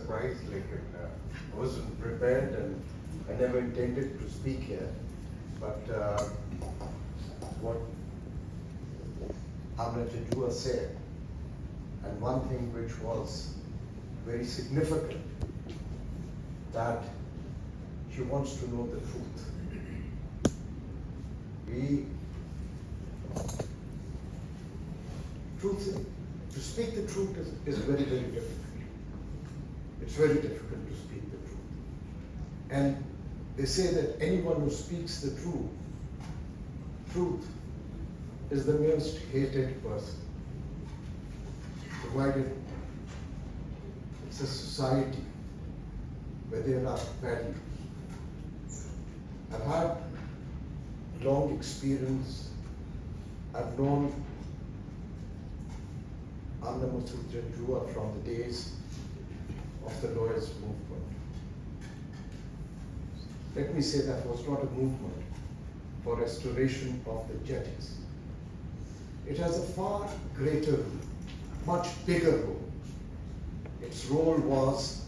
surprised. I wasn't prepared and I never intended to speak here. But what Masood Janjua said, and one thing which was very significant, that she wants to know the truth. To speak the truth is very, very difficult. It's very difficult to speak the truth. And they say that anyone who speaks the truth is the most hated person, provided it's a society where there are values. I've had long experience. I've known Masood Janjua from the days of the lawyers' movement. Let me say that was not a movement for restoration of the judges. It has a far greater role, much bigger role. Its role was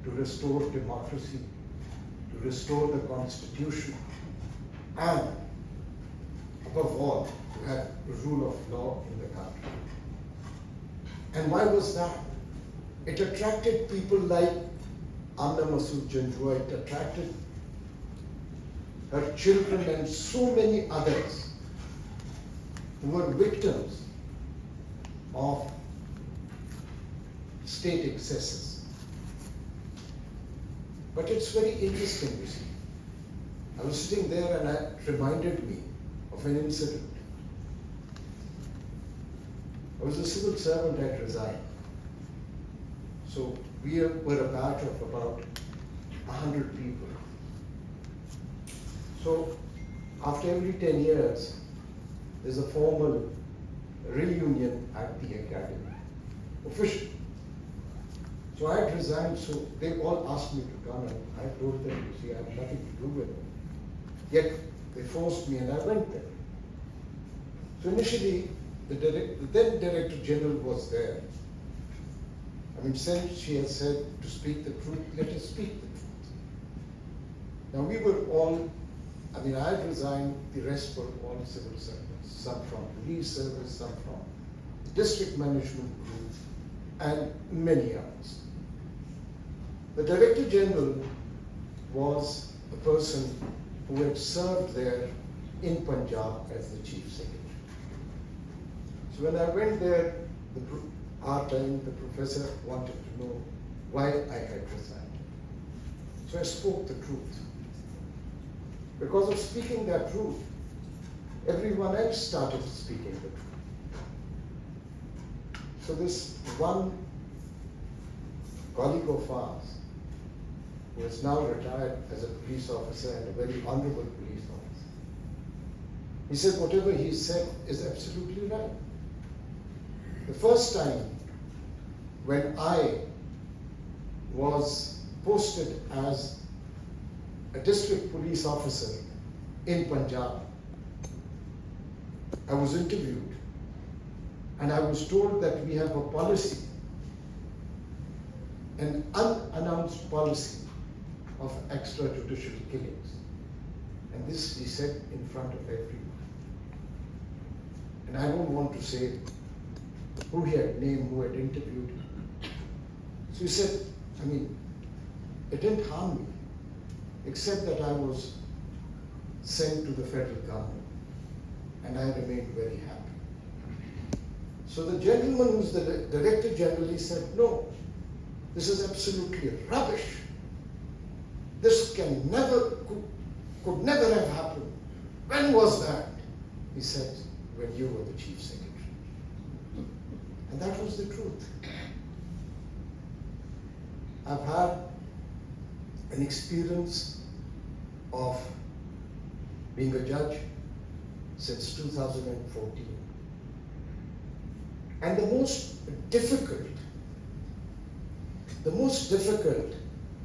to restore democracy, to restore the constitution, and above all, to have the rule of law in the country. And why was that? It attracted people like Masood Janjua, it attracted her children and so many others who were victims of state excesses. But it's very interesting, you see. I was sitting there and it reminded me of an incident. I was a civil servant, I'd resigned. So we were a batch of about 100 people. So after every 10 years, there's a formal reunion at the academy, official. So I had resigned, so they all asked me to come, and I told them, you see, I have nothing to do with it. Yet they forced me and I went there. So initially, the then Director General was there. I mean, since she has said to speak the truth, let us speak the truth. Now we were all, I mean, I had resigned, the rest were all civil servants, some from police service, some from the district management group, and many others. The Director General was a person who had served there in Punjab as the Chief Secretary. So when I went there, our time, the professor wanted to know why I had resigned. So I spoke the truth. Because of speaking that truth, everyone else started speaking the truth. So this one colleague of ours, who is now retired as a police officer and a very honorable police officer, he said whatever he said is absolutely right. The first time when I was posted as a district police officer in Punjab, I was interviewed and I was told that we have a policy, an unannounced policy of extrajudicial killings. And this he said in front of everyone. And I don't want to say who he had named, who had interviewed him. So he said, I mean, it didn't harm me, except that I was sent to the federal government, and I remained very happy. So the gentleman who's the Director General, he said, no, this is absolutely rubbish. This can never, could never have happened. When was that? He said, when you were the Chief Secretary. And that was the truth. I've had an experience of being a judge since 2014. And the most difficult,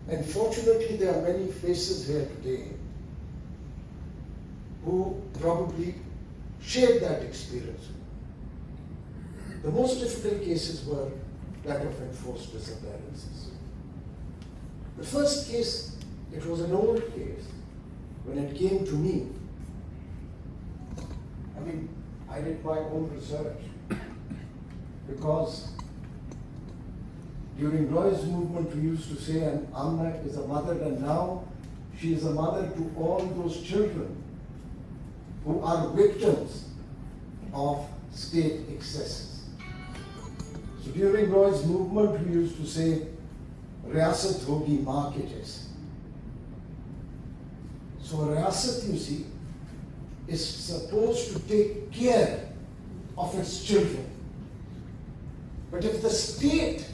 and fortunately there are many faces here today who probably shared that experience. The most difficult cases were that of enforced disappearances. The first case, it was an old case. When it came to me, I mean, I did my own research because during Roy's movement we used to say an Amma is a mother, and now she is a mother to all those children who are victims of state excesses. So during Roy's movement we used to say, Riyasat hogi maa ke jaise. So a Riyasat, you see, is supposed to take care of its children. But if the state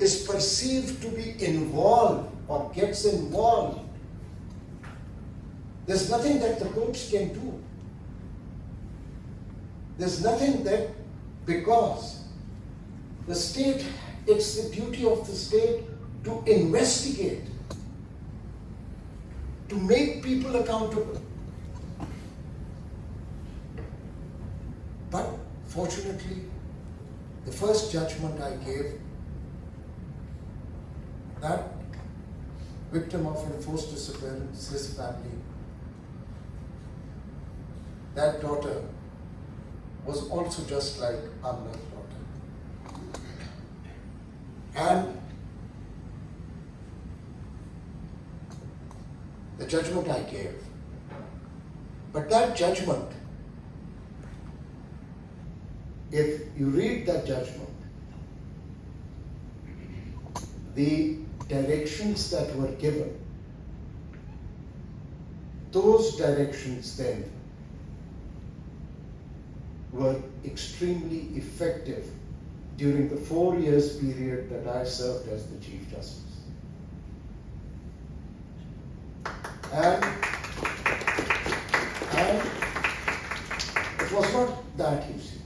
is perceived to be involved or gets involved, there's nothing that the courts can do. There's nothing that, because the state, it's the duty of the state to investigate, to make people accountable. But fortunately, the first judgment I gave, that victim of enforced disappearance, his family, that daughter was also just like Amna's daughter. And the judgment I gave, but that judgment, if you read that judgment, the directions that were given, those directions then were extremely effective during the 4 years period that I served as the Chief Justice. And it was not that, you see.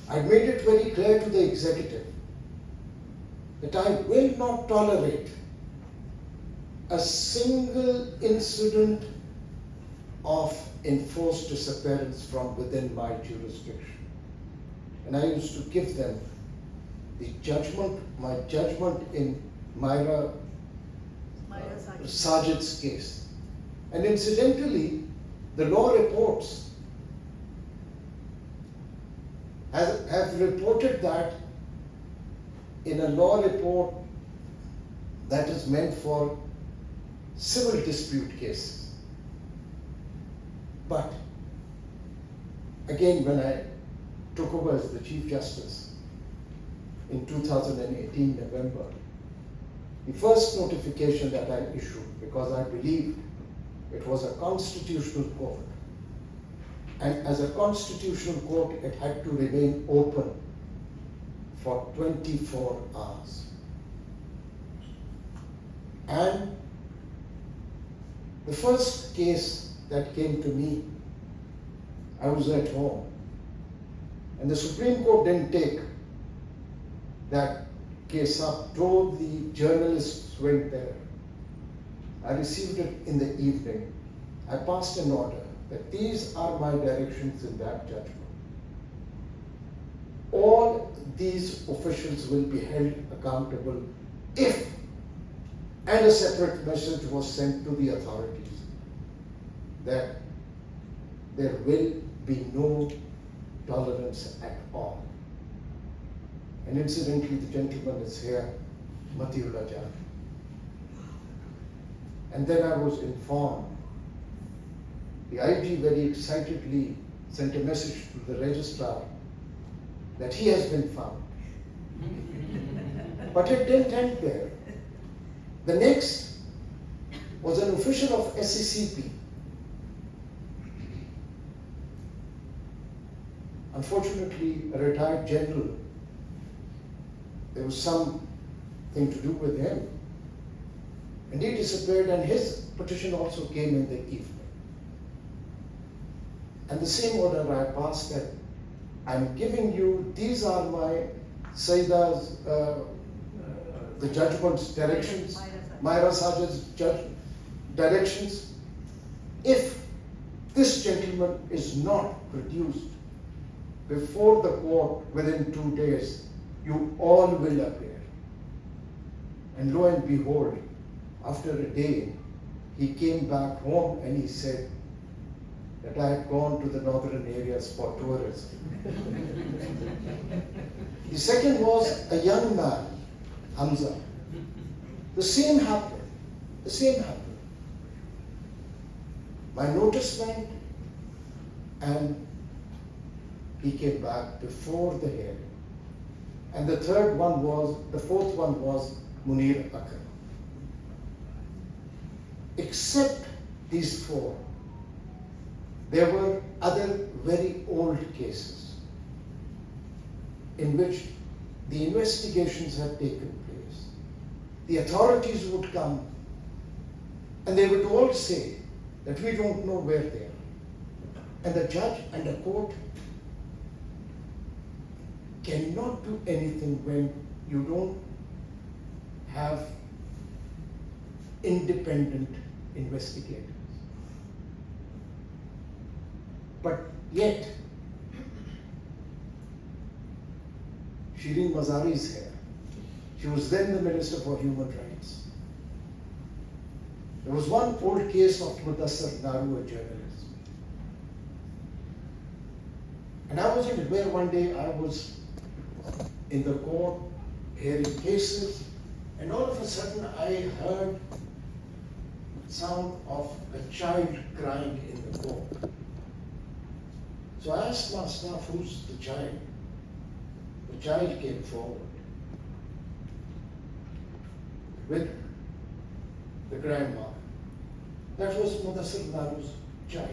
I made it very clear to the executive that I will not tolerate a single incident of enforced disappearance from within my jurisdiction. And I used to give them the judgment, my judgment in Myra Sajid's case. And incidentally, the law reports have reported that in a law report that is meant for civil dispute cases. But again, when I took over as the Chief Justice in 2018 November, the first notification that I issued, because I believed it was a constitutional court, and as a constitutional court, it had to remain open for 24 hours. And the first case that came to me, I was at home, and the Supreme Court didn't take that case up, though the journalists went there. I received it in the evening. I passed an order that these are my directions in that judgment. All these officials will be held accountable if, and a separate message was sent to the authorities, that there will be no tolerance at all. And incidentally, the gentleman is here, Matiullah Jan. And then I was informed, the IG very excitedly sent a message to the registrar that he has been found. But it didn't end there. The next was an official of SCCP. Unfortunately, a retired general, there was something to do with him. And he disappeared, and his petition also came in the evening. And the same order I passed that I'm giving you, these are my Sayyida's, the judgment's directions, Myra Sajid's directions. If this gentleman is not produced before the court within 2 days, you all will appear. And lo and behold, after a day, he came back home and he said that I had gone to the northern areas for tourism. The second was a young man, Hamza. The same happened. The same happened. My notice went and he came back before the hearing. And the fourth one was Munir Akram. Except these four, there were other very old cases in which the investigations had taken place. The authorities would come and they would all say that we don't know where they are. And the judge and the court cannot do anything when you don't have independent investigators. But yet, Shireen Mazari is here. She was then the Minister for Human Rights. There was one old case of Mudassar Naru, a journalist. And I wasn't aware one day I was in the court hearing cases, and all of a sudden I heard sound of a child crying in the court. So I asked my staff, who's the child? The child came forward with the grandmother. That was Mudassar Naru's child.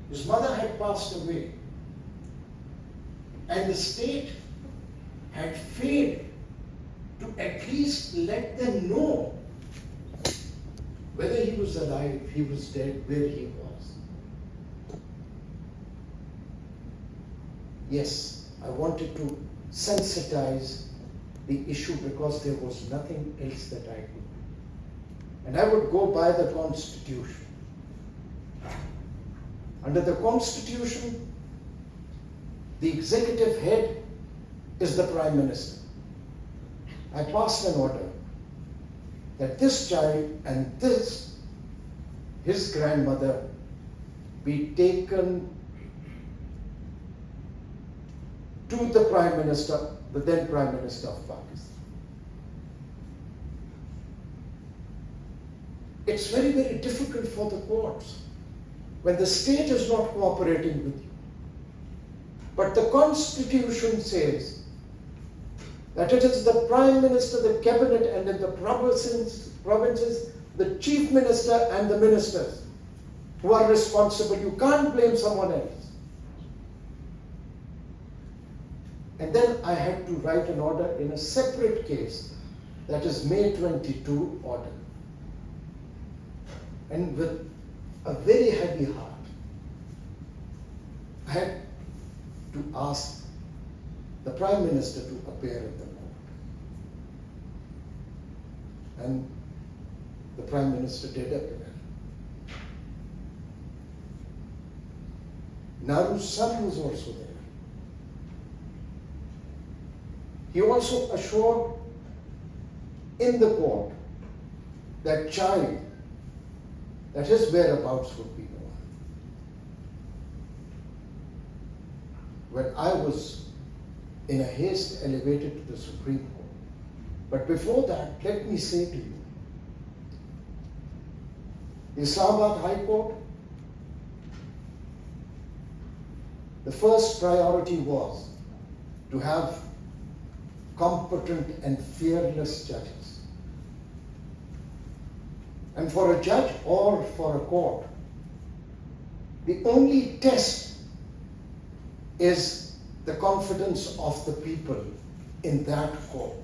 His mother had passed away, and the state had failed to at least let them know whether he was alive, he was dead, where he was. Yes, I wanted to sensitize the issue because there was nothing else that I could do. And I would go by the Constitution. Under the Constitution, the executive head is the Prime Minister. I passed an order that this child and his grandmother, be taken to the Prime Minister, the then Prime Minister of Pakistan. It's very, very difficult for the courts when the state is not cooperating with you. But the Constitution says that it is the Prime Minister, the Cabinet, and in the provinces, the Chief Minister and the ministers who are responsible. You can't blame someone else. And then I had to write an order in a separate case, that is May 22 order. And with a very heavy heart, I had to ask the Prime Minister to appear in the court. And the Prime Minister did appear. Naru's son was also there. He also assured in the court that child, that his whereabouts would be known. When I was in a haste elevated to the Supreme Court. But before that, let me say to you, the Islamabad High Court, the first priority was to have competent and fearless judges. And for a judge or for a court, the only test is the confidence of the people in that court.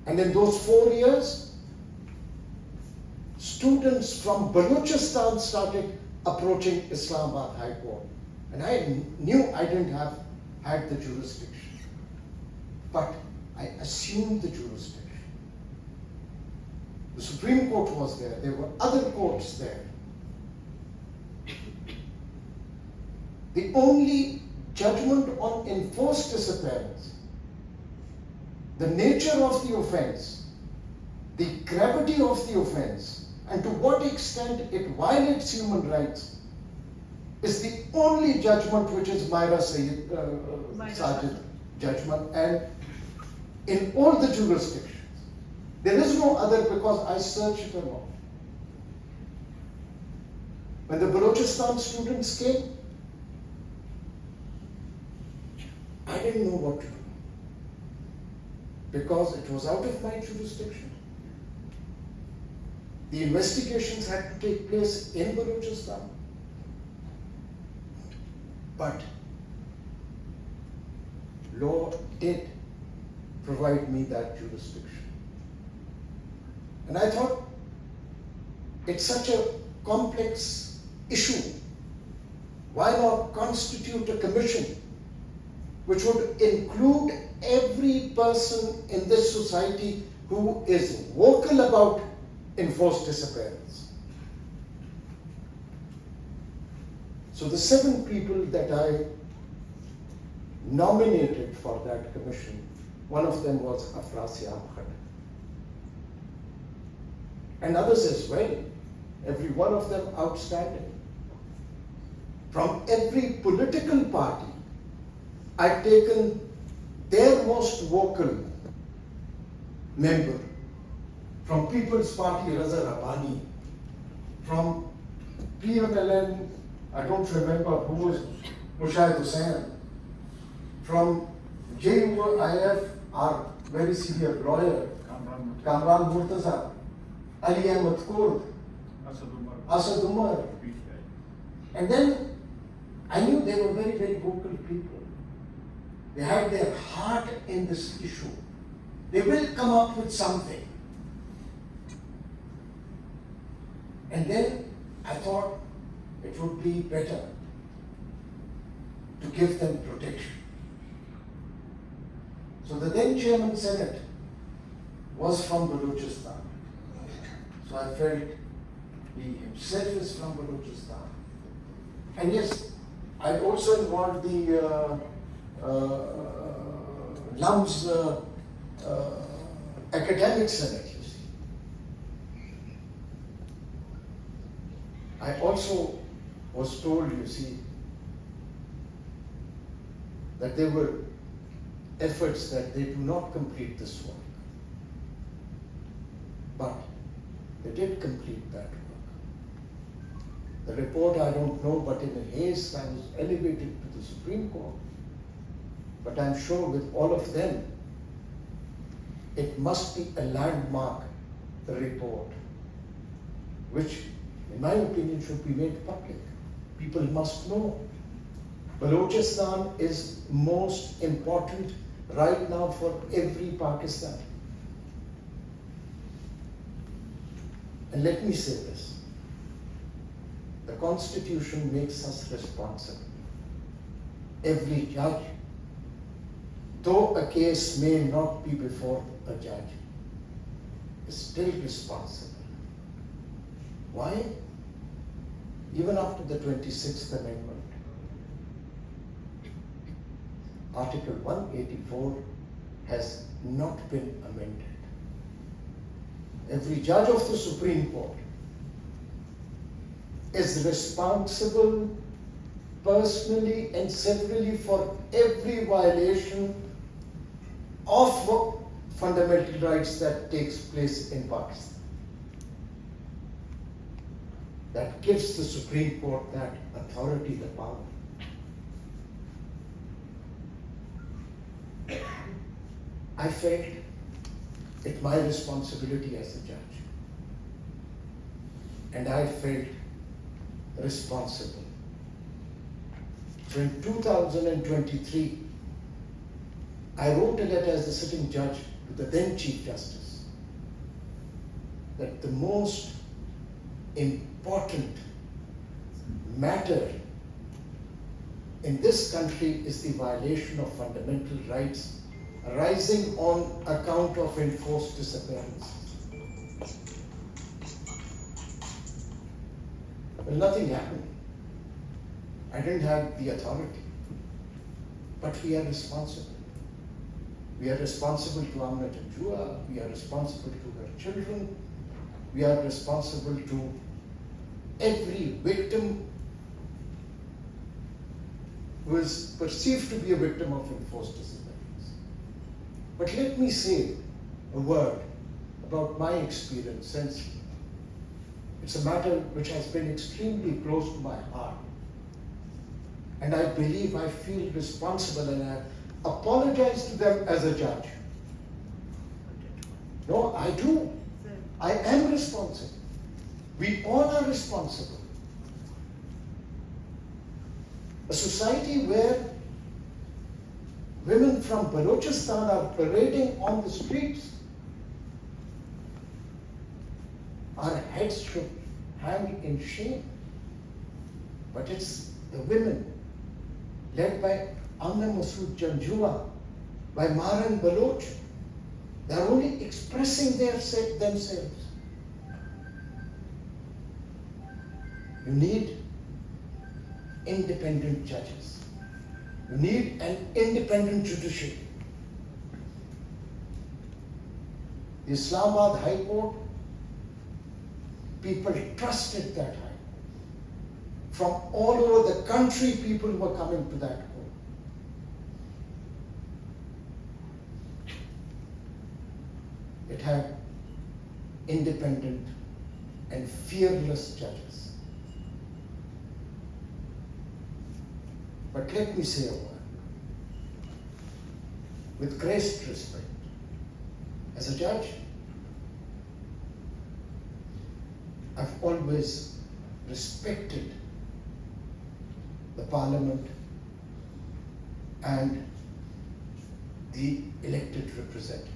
And in those 4 years, students from Balochistan started approaching Islamabad High Court. And I knew I didn't have had the jurisdiction. But I assumed the jurisdiction. The Supreme Court was there. There were other courts there. The only judgment on enforced disappearance the nature of the offense, the gravity of the offense, and to what extent it violates human rights is the only judgment which is Myra Sajid judgment, and in all the jurisdictions. There is no other, because I searched them all. When the Balochistan students came, I didn't know what to do, because it was out of my jurisdiction. The investigations had to take place in Balochistan. But law did provide me that jurisdiction. And I thought, it's such a complex issue. Why not constitute a commission which would include every person in this society who is vocal about enforced disappearance? So the 7 people that I nominated for that commission, one of them was Afrasi Ahmad. And others as well, every one of them outstanding. From every political party, I've taken their most vocal member. From People's Party, Raza Rabbani. From PMLN, I don't remember who was, Mushahid Hussain. From JUIF, our very senior lawyer, Kamran Murtaza, Ali Ahmed Kurd, Asad Umar. And then I knew they were very, very vocal people. They had their heart in this issue. They will come up with something. And then I thought it would be better to give them protection. So the then Chairman Senate was from Balochistan. So I felt he himself is from Balochistan. And yes, I also involved the LUMS Academic Senate, you see. I also was told, you see, that there were efforts that they do not complete this work. But they did complete that work. The report I don't know, but in a haste I was elevated to the Supreme Court. But I'm sure with all of them, it must be a landmark, the report, which in my opinion should be made public. People must know. Balochistan is most important right now for every Pakistani. And let me say this. The Constitution makes us responsible. Every judge, though a case may not be before a judge, is still responsible. Why? Even after the 26th Amendment, Article 184 has not been amended. Every judge of the Supreme Court is responsible personally and severally for every violation of fundamental rights that takes place in Pakistan. That gives the Supreme Court that authority, the power. I felt it my responsibility as a judge. And I felt responsible. So in 2023, I wrote a letter as the sitting judge to the then Chief Justice that the most important matter in this country is the violation of fundamental rights arising on account of enforced disappearance. Well, nothing happened. I didn't have the authority. But we are responsible. We are responsible to Masood Janjua, we are responsible to her children, we are responsible to every victim who is perceived to be a victim of enforced disabilities. But let me say a word about my experience, since it's a matter which has been extremely close to my heart. And I believe I feel responsible, and I apologize to them as a judge. No, I do. I am responsible. We all are responsible. A society where women from Balochistan are parading on the streets, our heads should hang in shame. But it's the women, led by Masood Janjua, by Maryam Baloch, they are only expressing themselves. You need independent judges. You need an independent judiciary. The Islamabad High Court, people trusted that High Court. From all over the country, people were coming to that court. It had independent and fearless judges. But let me say a word. With great respect, as a judge, I've always respected the Parliament and the elected representatives.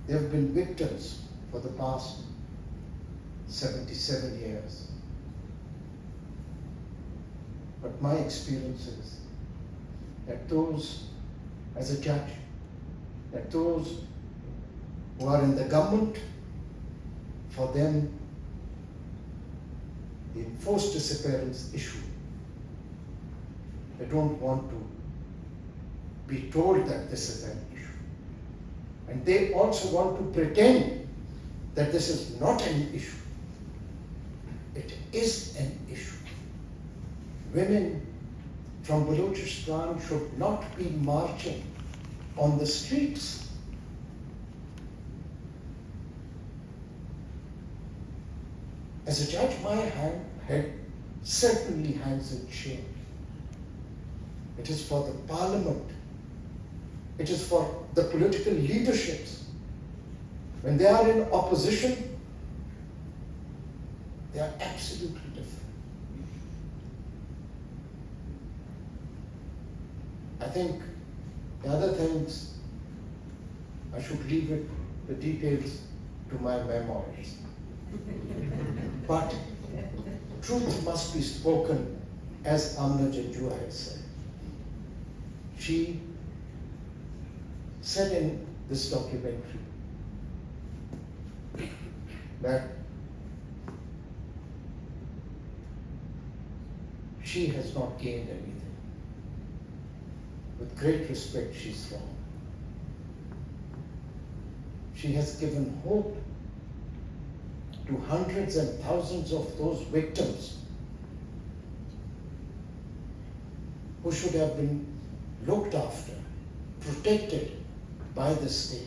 They have been victims for the past 77 years. But my experience is that those, as a judge, that those who are in the government, for them, the enforced disappearance issue, they don't want to be told that this is an issue. And they also want to pretend that this is not an issue. It is an issue. Women from Balochistan should not be marching on the streets. As a judge, my head certainly hangs in shame. It is for the Parliament. It is for the political leaderships. When they are in opposition, they are absolutely different. I think the other things, I should leave it, the details, to my memoirs. But truth must be spoken, as Masood Janjua has said. She said in this documentary that she has not gained anything. With great respect, she's wrong. She has given hope to hundreds and thousands of those victims who should have been looked after, protected by the state.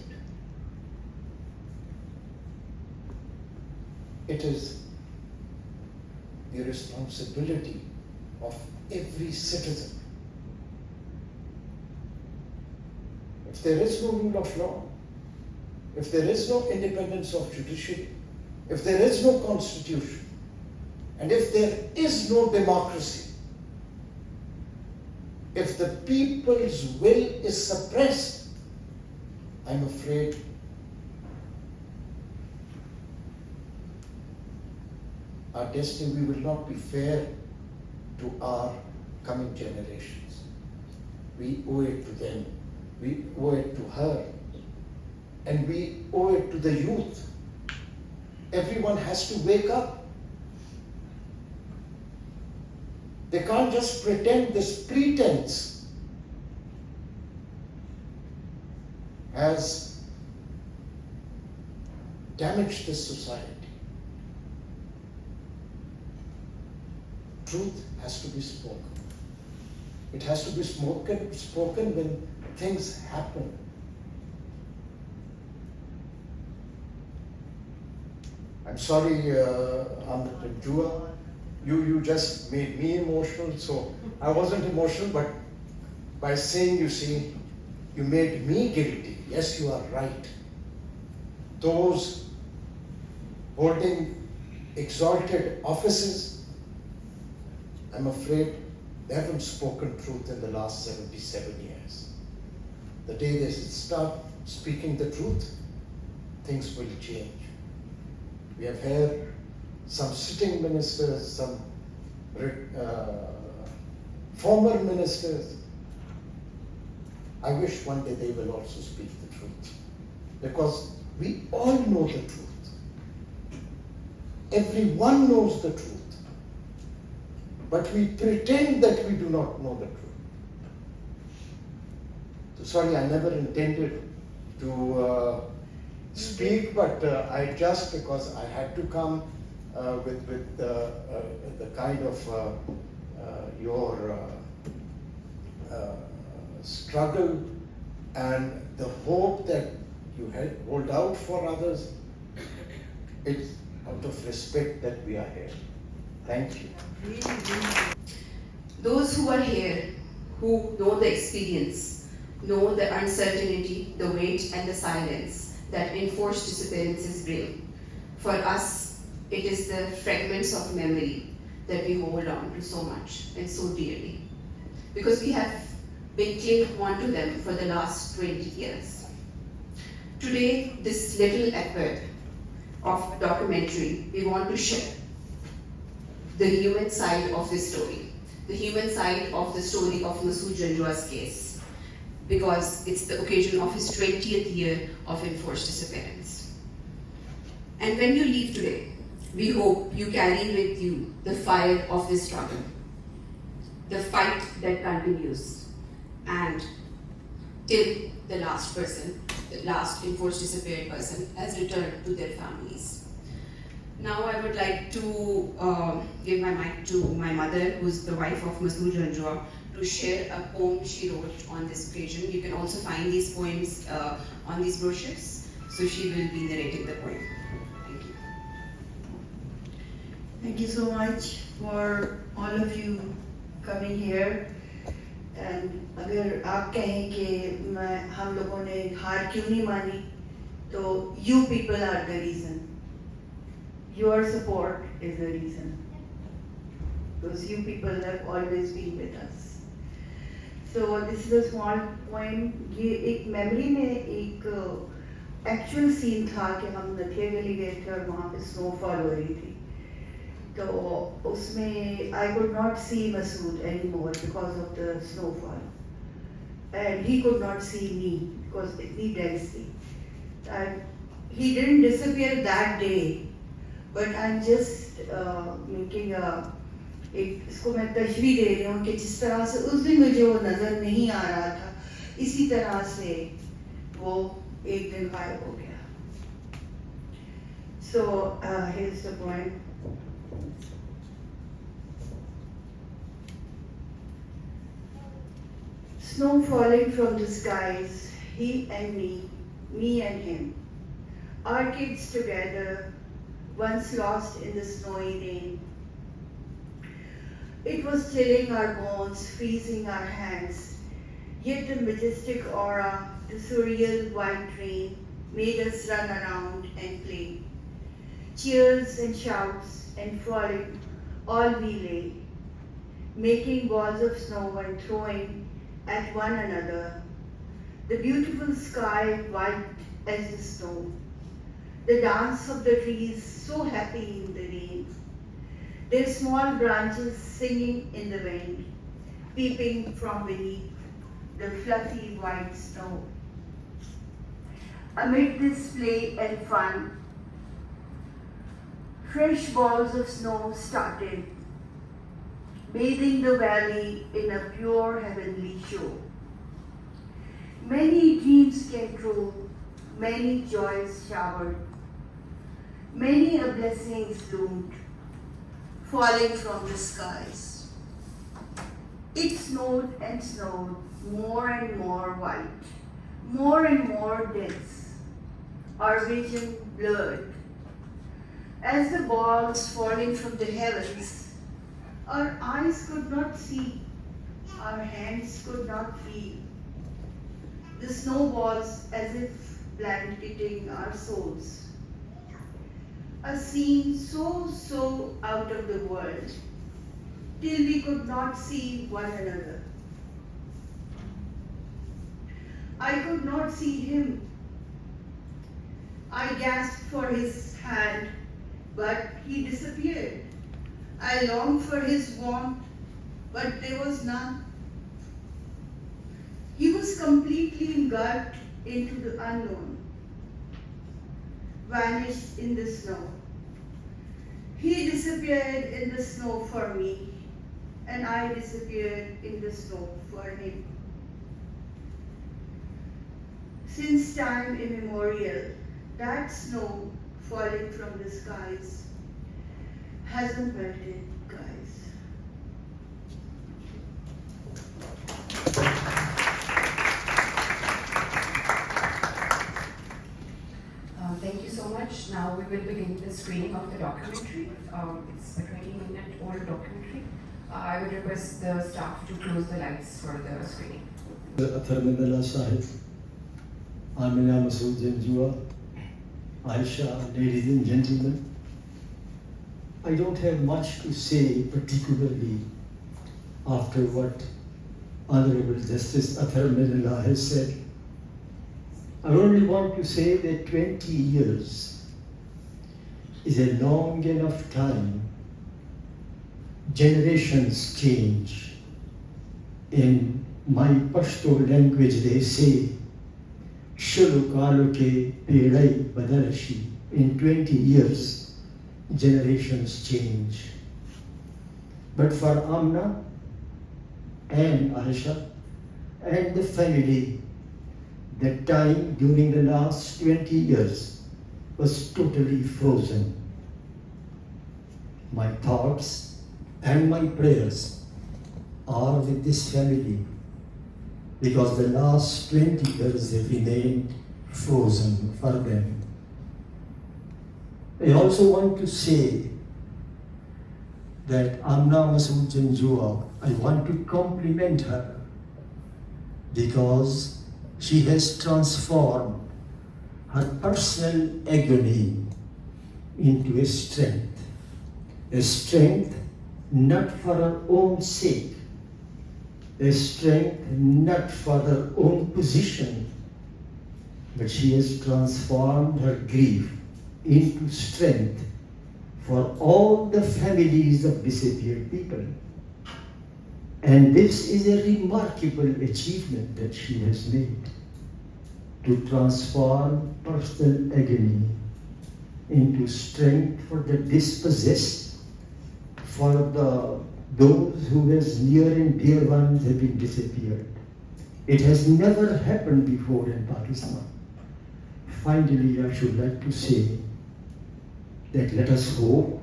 It is the responsibility of every citizen. If there is no rule of law, if there is no independence of judiciary, if there is no constitution, and if there is no democracy, if the people's will is suppressed, I'm afraid our destiny will not be fair to our coming generations. We owe it to them, we owe it to her, and we owe it to the youth. Everyone has to wake up. They can't just pretend this pretense has damaged this society. Truth has to be spoken. It has to be spoken when things happen. I'm sorry, Masood Janjua, you just made me emotional, so I wasn't emotional, but by saying, you see, you made me guilty. Yes, you are right. Those holding exalted offices, I'm afraid they haven't spoken truth in the last 77 years. The day they start speaking the truth, things will change. We have had some sitting ministers, some former ministers. I wish one day they will also speak the truth, because we all know the truth. Everyone knows the truth, but we pretend that we do not know the truth. So sorry, I never intended to speak, but I just, because I had to come with the kind of your struggle and the hope that you hold out for others. It's out of respect that we are here. Thank you. Those who are here, who know the experience, know the uncertainty, the weight and the silence that enforced disappearances bring. For us, it is the fragments of memory that we hold on to so much and so dearly, because we have been clinging onto them for the last 20 years. Today, this little effort of documentary, we want to share the human side of this story, the human side of the story of Masood Janjua's case, because it's the occasion of his 20th year of enforced disappearance. And when you leave today, we hope you carry with you the fire of this struggle, the fight that continues, and till the last person, the last enforced disappeared person has returned to their families. Now I would like to give my mic to my mother, who's the wife of Masood Janjua, to share a poem she wrote on this occasion. You can also find these poems on these brochures, so she will be narrating the poem. Thank you. Thank you so much for all of you coming here. And अगर आप कहें कि हम लोगों ने हार क्यों नहीं मानी, तो you people are the reason. Your support is the reason. Because you people have always been with us. So this is a small poem. ये एक memory में एक actual scene था कि हम नथिया गली गए थे और वहाँ पे snowfall हो रही थी. तो उसमें I could not see Masood anymore because of the snowfall, and he could not see me because itni density. And he didn't disappear that day, but I'm just making a एक इसको मैं तशबीह दे रही हूँ कि जिस तरह से उस दिन मुझे वो नजर नहीं आ रहा था, इसी तरह से वो एक दिन गायब हो गया. So here's the poem. Snow falling from the skies, he and me and him. Our kids together, once lost in the snowy rain. It was chilling our bones, freezing our hands, yet the majestic aura, the surreal white rain, made us run around and play. Cheers and shouts and falling, all we lay, making balls of snow and throwing at one another, the beautiful sky white as the snow, the dance of the trees so happy in the rain, their small branches singing in the wind, peeping from beneath the fluffy white snow. Amid this play and fun, fresh balls of snow started, bathing the valley in a pure heavenly show. Many dreams came true, many joys showered, many a blessings bloomed, falling from the skies. It snowed and snowed, more and more white, more and more dense, our vision blurred. As the balls falling from the heavens, our eyes could not see, our hands could not feel. The snowballs as if blanketing our souls. A scene so out of the world, till we could not see one another. I could not see him. I gasped for his hand, but he disappeared. I longed for his warmth, but there was none. He was completely engulfed into the unknown, vanished in the snow. He disappeared in the snow for me, and I disappeared in the snow for him. Since time immemorial, that snow falling from the skies hasn't melted, guys. Thank you so much. Now we will begin the screening of the documentary. It's a 20-minute old documentary. I would request the staff to close the lights for the screening. Athar Minallah Sahib, Masood Janjua, Aisha, ladies and gentlemen. I don't have much to say, particularly after what Honorable Justice Athar Minallah has said. I only want to say that 20 years is a long enough time. Generations change. In my Pashto language they say, Shulu kalo ke pedai badalashi. In 20 years, generations change. But for Amna and Aisha and the family, the time during the last 20 years was totally frozen. My thoughts and my prayers are with this family because the last 20 years have remained frozen for them. I also want to say that Amna Masood Janjua, I want to compliment her because she has transformed her personal agony into a strength not for her own sake, a strength not for her own position, but she has transformed her grief into strength for all the families of disappeared people. And this is a remarkable achievement that she has made, to transform personal agony into strength for the dispossessed, for those who has near and dear ones have been disappeared. It has never happened before in Pakistan. Finally, I should like to say that let us hope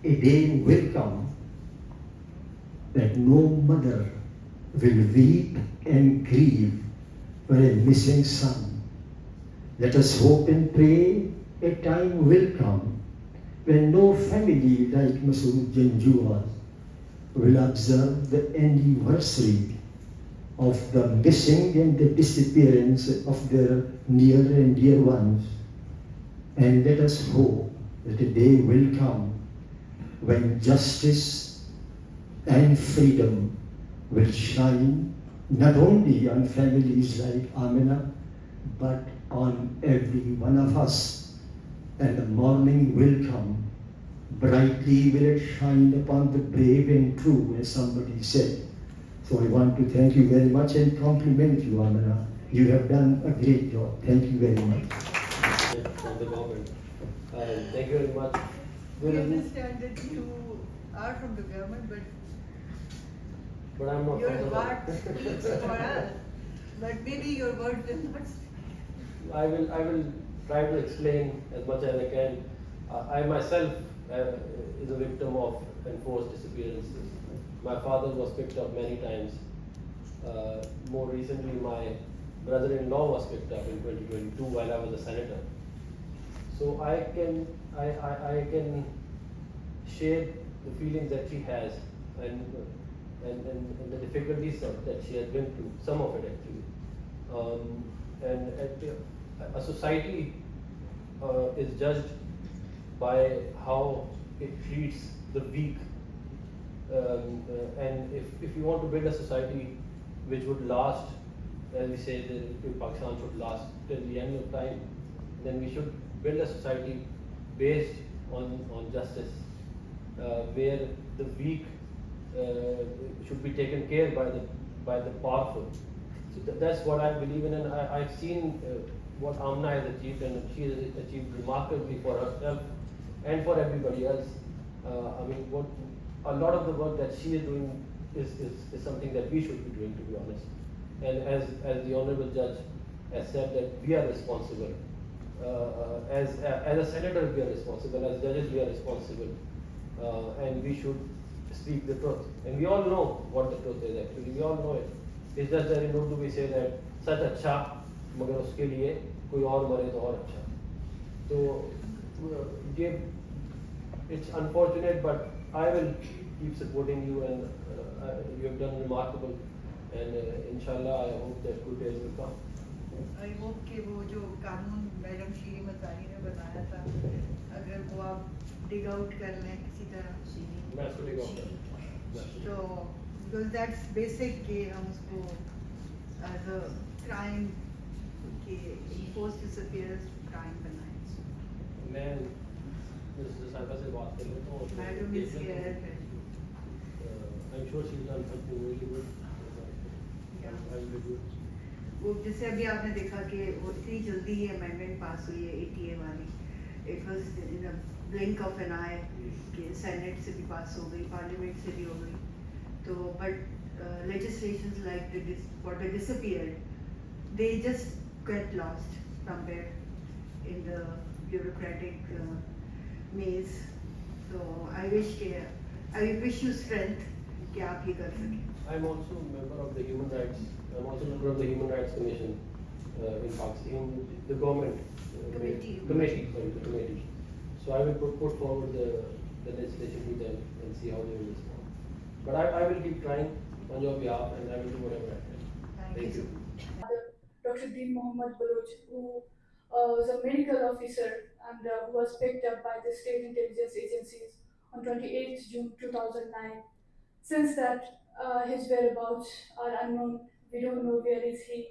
a day will come that no mother will weep and grieve for a missing son. Let us hope and pray a time will come when no family like Masood Janjua will observe the anniversary of the missing and the disappearance of their near and dear ones. And let us hope that a day will come when justice and freedom will shine not only on families like Amina, but on every one of us. And the morning will come, brightly will it shine upon the brave and true, as somebody said. So I want to thank you very much and compliment you, Amina. You have done a great job. Thank you very much. From the government. Thank you very much. We understand that you are from the government, but I'm not your from the heart government. speaks for us. But maybe your words will not speak. I will try to explain as much as I can. I myself is a victim of enforced disappearances. My father was picked up many times. More recently, my brother-in-law was picked up in 2022 while I was a senator. So I can share the feelings that she has and the difficulties that she has been through. Some of it actually. A society is judged by how it treats the weak. And if you want to build a society which would last, as we say, that Pakistan should last till the end of time, then we should build a society based on justice, where the weak should be taken care by the powerful. So that's what I believe in, and I've seen what Amna has achieved, and she has achieved remarkably for herself and for everybody else. I mean, what a lot of the work that she is doing is something that we should be doing, to be honest. And as the honourable judge has said, that we are responsible. As a senator, we are responsible. As judges, we are responsible, and we should speak the truth. And we all know what the truth is. Actually, we all know it. It's just that in Urdu we say that सच अच्छा मगर उसके लिए कोई और मरे तो और अच्छा. So ये it's unfortunate, but I will keep supporting you, and you have done remarkable, and inshallah I hope that good days will come. I hope कि वो जो कानून मैडम शीरी मसानी ने बनाया था, अगर वो आप dig out कर लें किसी तरह, मैं इसको dig out करूँ. तो because that's basic कि हम उसको as a crime कि forced disappearance crime बनाएं. मैं मिस्टर साहिबा से बात कर लेता हूँ. Madam is here. I'm sure she's done something really good. Yeah. I will do it. वो जैसे अभी आपने देखा कि वो इतनी जल्दी ही अमेंडमेंट पास हुई है ATA वाली. It was in a blink of an eye कि सेनेट से भी पास हो गई, पार्लियामेंट से भी हो गई. तो but legislations like for the disappeared, they just get lost somewhere in the bureaucratic maze. So I wish you strength कि आप ये कर सकें. I'm also a member of the Human Rights. I'm also a member of the Human Rights Commission in Pakistan, in the government committee. So I will put forward the legislation to them and see how they will respond. But I will keep trying on your behalf, and I will do whatever I can. Thank you. Dr. Dean Mohammed Baloch, who was a medical officer and who was picked up by the state intelligence agencies on 28th June 2009. Since that, his whereabouts are unknown. We don't know where is he.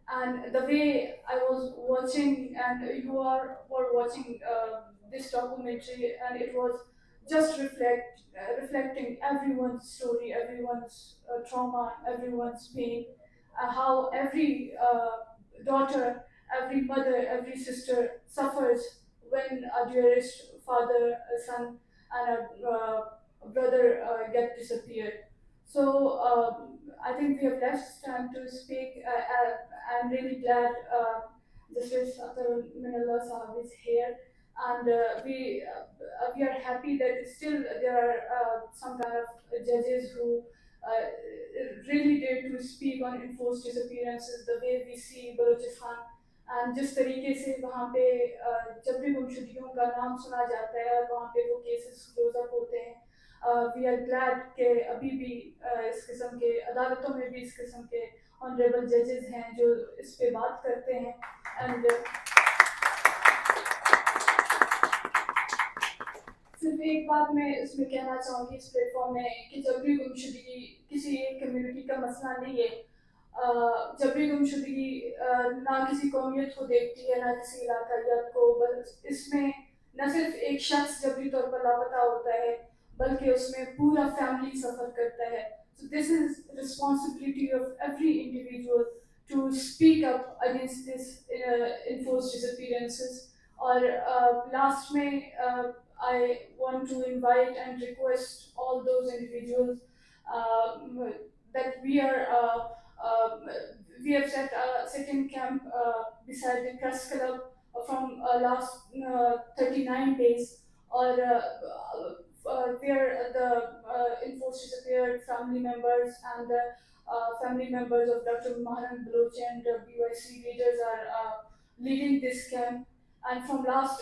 And the way I was watching, and you were watching this documentary, and it was just reflecting everyone's story, everyone's trauma, everyone's pain, how every daughter, every mother, every sister suffers when a dearest father, a son, and a brother get disappeared. So I think we have less time to speak. I'm really glad Justice Athar Minallah Sahab is here, and we are happy that still there are some kind of judges who really dare to speak on enforced disappearances the way we see Balochistan. And जिस तरीके से वहाँ पे जब भी गुमशुदगियों का नाम सुना जाता है और वहाँ पे वो केसेस क्लोज अप होते हैं, वी आर ग्लैड कि अभी भी इस किस्म के अदालतों में भी इस किस्म के ऑनरेबल जजेस हैं जो इस पे बात करते हैं. एंड सिर्फ एक बात मैं इसमें कहना चाहूँगी इस प्लेटफॉर्म में कि जबरी गुमशुदगी किसी एक कम्युनिटी का मसला नहीं है. जबरी गुमशुदगी ना किसी कौमियत को देखती है, ना किसी इलाकाइयत को, बस इसमें न सिर्फ एक शख्स जबरी तौर पर लापता होता है बल्कि उसमें पूरा फैमिली सफ़र करता है. So this is responsibility of every individual to speak up against this enforced disappearances. और last में I want to invite and request all those individuals that we are we have set a second camp beside the press club from last 39 days, or where the enforced disappeared family members and family members of Dr. Maryam and BYC leaders are leading this camp. And from last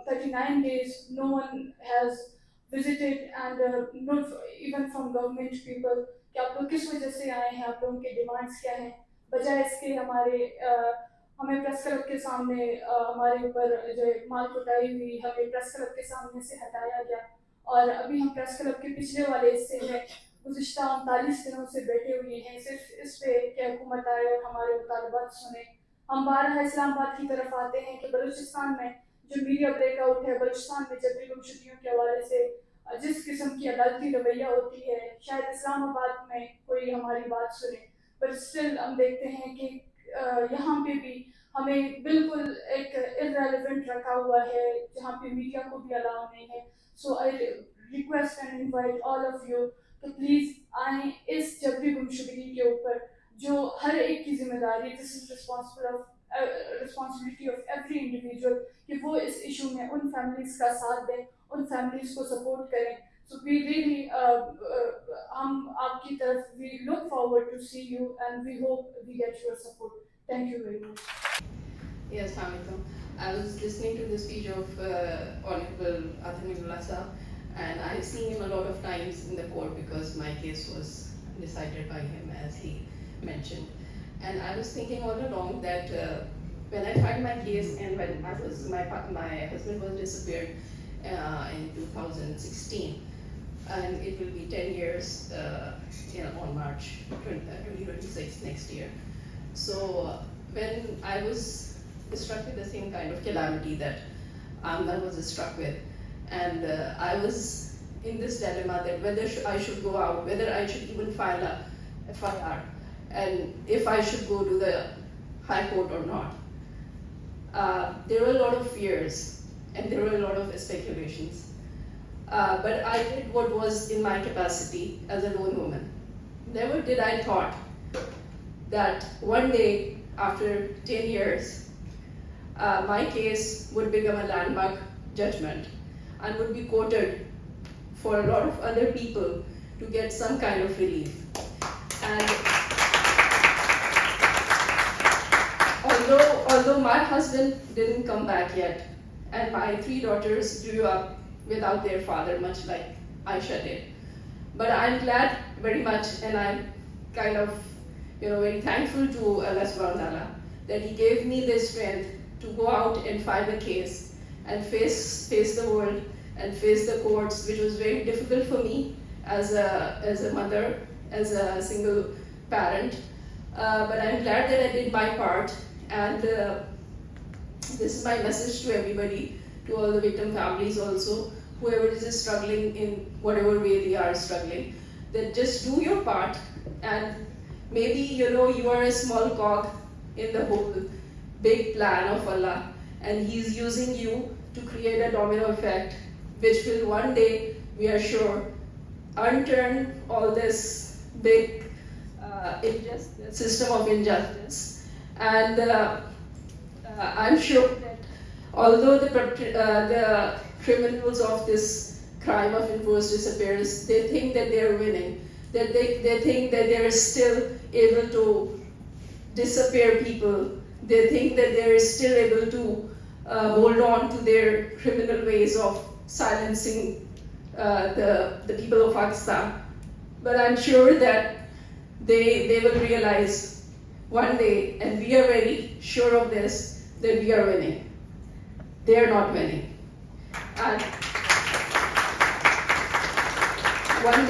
39 days, no one has visited, and not even from government people कि आप लोग किस वजह से आए हैं, आप लोगों के डिमांड्स क्या हैं, बजाय इसके हमें प्रेस क्लब के सामने हमारे ऊपर जो माल कुटाई हुई, हमें प्रेस क्लब के सामने से हटाया गया। और अभी हम प्रेस क्लब के पिछले वाले हिस्से में गुज़िश्ता 39 दिनों से बैठे हुए हैं सिर्फ इस पे कि हुकूमत आए और हमारे मुतालबात सुने। हम बारह इस्लामाबाद की तरफ आते हैं कि बलूचिस्तान में जो मीडिया ब्रेकआउट है, बलूचिस्तान में जबरी गुमशुदगियों के हवाले से जिस किस्म की अदालती रवैया होती है, शायद इस्लामाबाद में कोई हमारी बात सुने, बट स्टिल हम देखते हैं कि यहाँ पे भी हमें बिल्कुल एक इररेलेवेंट रखा हुआ है, जहाँ पे मीडिया को भी अलाउ नहीं है। So I request and invite all of you तो प्लीज़ आए इस जबरी गुमशुदगी के ऊपर, जो हर एक की जिम्मेदारी, this is responsibility of every individual कि वो इस इशू में उन फैमिलीज का साथ दें, उन फैमिलीज को सपोर्ट करें। सो वी रियली हम आपकी तरफ we look forward to see you and we hope we get your support. Thank you very much. Yes, Hamid. I was listening to the speech of Honorable Athar Minallah, and I've seen him a lot of times in the court because my case was decided by him, as he mentioned. And I was thinking all along that when I filed my case and when my husband was disappeared in 2016, and it will be 10 years on March 2026 next year. So when I was struck with the same kind of calamity that Amna was struck with, and I was in this dilemma that whether I should go out, whether I should even file a FIR, and if I should go to the High Court or not. There were a lot of fears and there were a lot of speculations, but I did what was in my capacity as a lone woman. Never did I thought that one day after 10 years my case would become a landmark judgment and would be quoted for a lot of other people to get some kind of relief. And although my husband didn't come back yet, and my 3 daughters grew up without their father, much like Aisha did, but I'm glad very much, and I'm kind of very thankful to Allah subhanahu wa ta'ala that He gave me the strength to go out and file a case and face the world and face the courts, which was very difficult for me as a mother, as a single parent. But I'm glad that I did my part, and this is my message to everybody, to all the victim families also, whoever is struggling in whatever way they are struggling, that just do your part, and maybe you are a small cog in the whole big plan of Allah, and He's using you to create a domino effect, which will one day, we are sure, unturn all this big system of injustice. And I'm sure that although the criminals of this crime of enforced disappearance, they think that they are winning, that they think that they are still able to disappear people. They think that they are still able to hold on to their criminal ways of silencing the people of Pakistan. But I'm sure that they will realize one day, and we are very sure of this, that we are winning. They are not winning. And one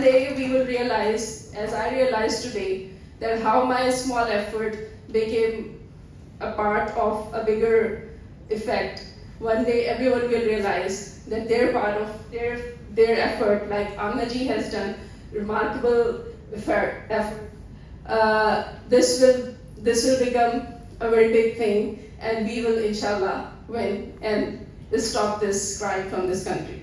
day we will realize, as I realized today, that how my small effort became a part of a bigger effect. One day everyone will realize that they're part of their effort, like Amna ji has done remarkable effort. This will become a very big thing, and we will inshallah win and stop this crime from this country.